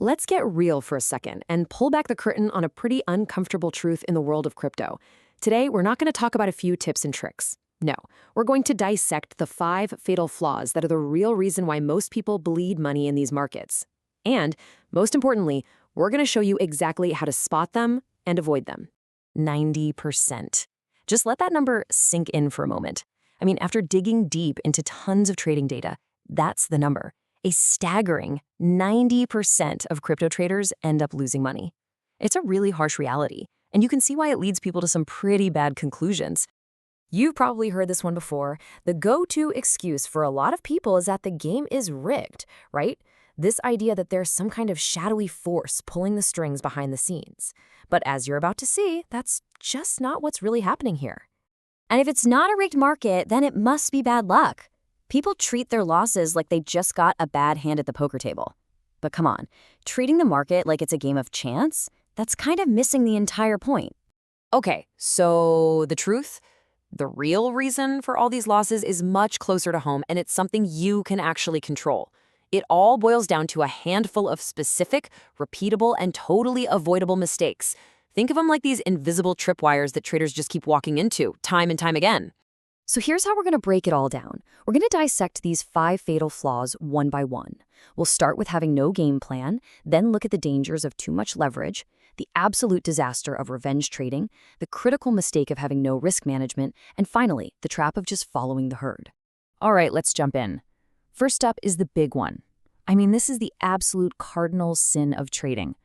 Let's get real for a second and pull back the curtain on a pretty uncomfortable truth in the world of crypto. Today, we're not going to talk about a few tips and tricks. No, we're going to dissect the 5 fatal flaws that are the real reason why most people bleed money in these markets. And, most importantly, we're going to show you exactly how to spot them and avoid them. 90%. Just let that number sink in for a moment. I mean, after digging deep into tons of trading data, that's the number. A staggering 90% of crypto traders end up losing money. It's a really harsh reality, and you can see why it leads people to some pretty bad conclusions. You've probably heard this one before. The go-to excuse for a lot of people is that the game is rigged, right? This idea that there's some kind of shadowy force pulling the strings behind the scenes. But as you're about to see, that's just not what's really happening here. And if it's not a rigged market, then it must be bad luck. People treat their losses like they just got a bad hand at the poker table. But come on, treating the market like it's a game of chance? That's kind of missing the entire point. Okay, so the truth? The real reason for all these losses is much closer to home, and it's something you can actually control. It all boils down to a handful of specific, repeatable, and totally avoidable mistakes. Think of them like these invisible tripwires that traders just keep walking into, time and time again. So here's how we're going to break it all down. We're going to dissect these 5 fatal flaws one by one. We'll start with having no game plan, then look at the dangers of too much leverage, the absolute disaster of revenge trading, the critical mistake of having no risk management, and finally, the trap of just following the herd. All right, let's jump in. First up is the big one. I mean, this is the absolute cardinal sin of trading.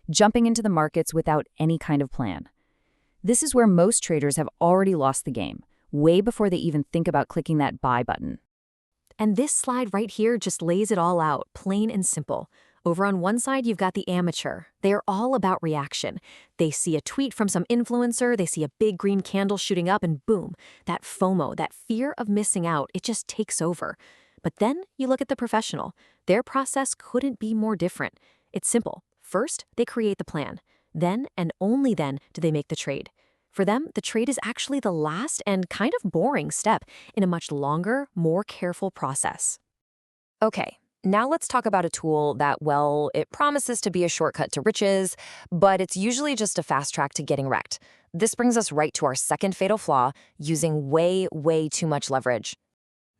Jumping into the markets without any kind of plan. This is where most traders have already lost the game, way before they even think about clicking that buy button. And this slide right here just lays it all out, plain and simple. Over on one side, you've got the amateur. They are all about reaction. They see a tweet from some influencer, they see a big green candle shooting up, and boom, that FOMO, that fear of missing out, it just takes over. But then you look at the professional. Their process couldn't be more different. It's simple. First, they create the plan. Then, and only then, do they make the trade. For them, the trade is actually the last and kind of boring step in a much longer, more careful process. Okay, now let's talk about a tool that, well, it promises to be a shortcut to riches, but it's usually just a fast track to getting wrecked. This brings us right to our second fatal flaw, using way, way too much leverage.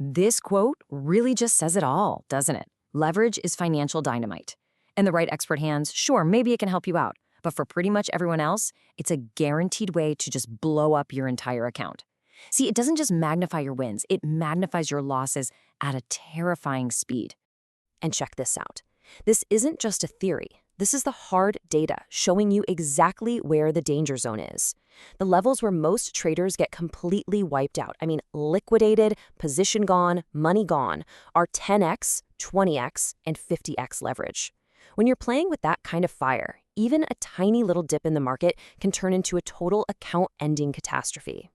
This quote really just says it all, doesn't it? Leverage is financial dynamite. In the right expert hands, sure, maybe it can help you out. But for pretty much everyone else, it's a guaranteed way to just blow up your entire account. See, it doesn't just magnify your wins, it magnifies your losses at a terrifying speed. And check this out. This isn't just a theory. This is the hard data showing you exactly where the danger zone is. The levels where most traders get completely wiped out, I mean liquidated, position gone, money gone, are 10x, 20x, and 50x leverage. When you're playing with that kind of fire, even a tiny little dip in the market can turn into a total account-ending catastrophe.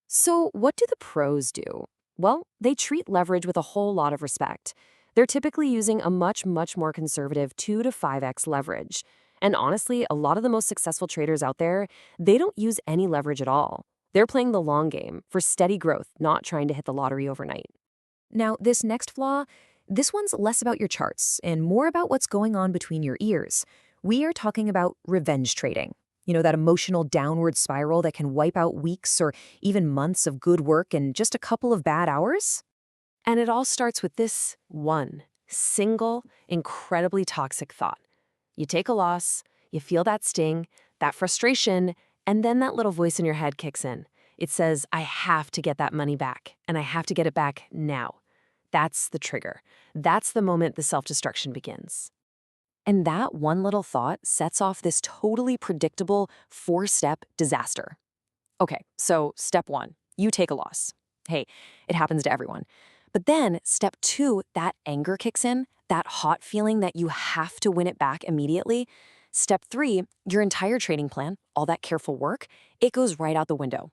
So what do the pros do? Well, they treat leverage with a whole lot of respect. They're typically using a much more conservative 2 to 5x leverage. And honestly, a lot of the most successful traders out there, they don't use any leverage at all. They're playing the long game for steady growth, not trying to hit the lottery overnight. Now, this next flaw, this one's less about your charts and more about what's going on between your ears. We are talking about revenge trading. You know, that emotional downward spiral that can wipe out weeks or even months of good work in just a couple of bad hours? And it all starts with this one single, incredibly toxic thought. You take a loss, you feel that sting, that frustration, and then that little voice in your head kicks in. It says, I have to get that money back, and I have to get it back now. That's the trigger. That's the moment the self-destruction begins. And that one little thought sets off this totally predictable 4-step disaster. Okay, so step 1, you take a loss. Hey, it happens to everyone. But then step 2, that anger kicks in, that hot feeling that you have to win it back immediately. Step 3, your entire trading plan, all that careful work, it goes right out the window.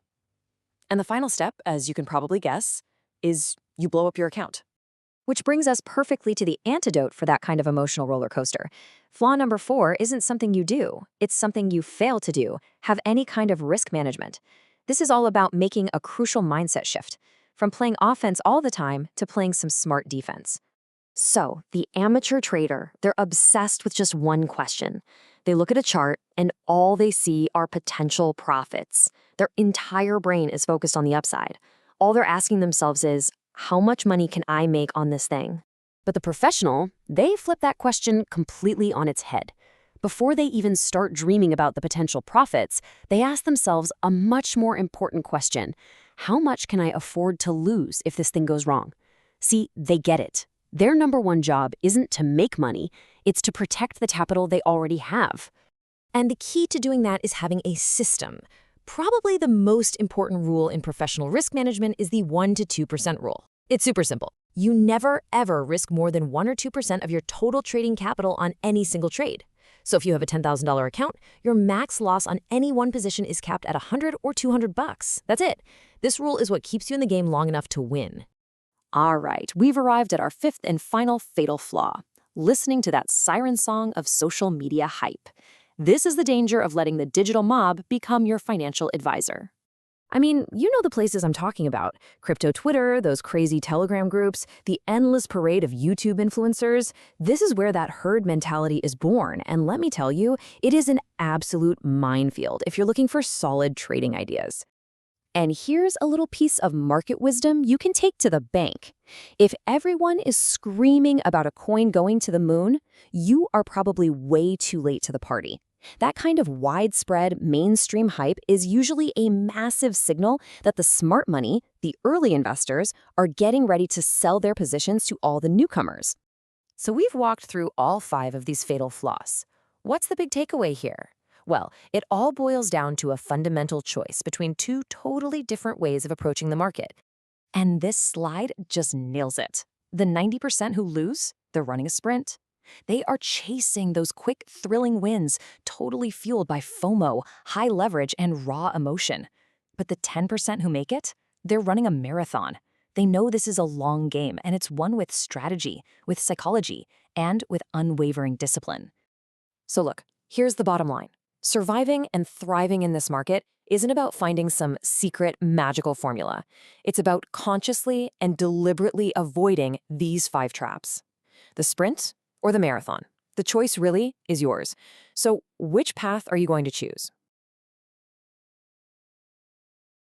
And the final step, as you can probably guess, is you blow up your account. Which brings us perfectly to the antidote for that kind of emotional roller coaster. Flaw number 4 isn't something you do. It's something you fail to do. Have any kind of risk management. This is all about making a crucial mindset shift, from playing offense all the time to playing some smart defense. So, the amateur trader, they're obsessed with just one question. They look at a chart and all they see are potential profits. Their entire brain is focused on the upside. All they're asking themselves is, how much money can I make on this thing? But the professional, they flip that question completely on its head. Before they even start dreaming about the potential profits, they ask themselves a much more important question. How much can I afford to lose if this thing goes wrong? See, they get it. Their number one job isn't to make money, it's to protect the capital they already have. And the key to doing that is having a system. Probably the most important rule in professional risk management is the 1 to 2% rule. It's super simple. You never, ever risk more than 1 or 2% of your total trading capital on any single trade. So if you have a $10,000 account, your max loss on any one position is capped at $100 or $200. That's it. This rule is what keeps you in the game long enough to win. All right, we've arrived at our fifth and final fatal flaw, listening to that siren song of social media hype. This is the danger of letting the digital mob become your financial advisor. I mean, you know the places I'm talking about. Crypto Twitter, those crazy Telegram groups, the endless parade of YouTube influencers. This is where that herd mentality is born. And let me tell you, it is an absolute minefield if you're looking for solid trading ideas. And here's a little piece of market wisdom you can take to the bank. If everyone is screaming about a coin going to the moon, you are probably way too late to the party. That kind of widespread mainstream hype is usually a massive signal that the smart money, the early investors, are getting ready to sell their positions to all the newcomers. So we've walked through all 5 of these fatal flaws. What's the big takeaway here? Well, it all boils down to a fundamental choice between 2 totally different ways of approaching the market. And this slide just nails it. The 90% who lose, they're running a sprint. They are chasing those quick, thrilling wins, totally fueled by FOMO, high leverage, and raw emotion. But the 10% who make it, they're running a marathon. They know this is a long game, and it's one with strategy, with psychology, and with unwavering discipline. So look, here's the bottom line. Surviving and thriving in this market isn't about finding some secret magical formula. It's about consciously and deliberately avoiding these 5 traps. The sprint or the marathon. The choice really is yours. So which path are you going to choose?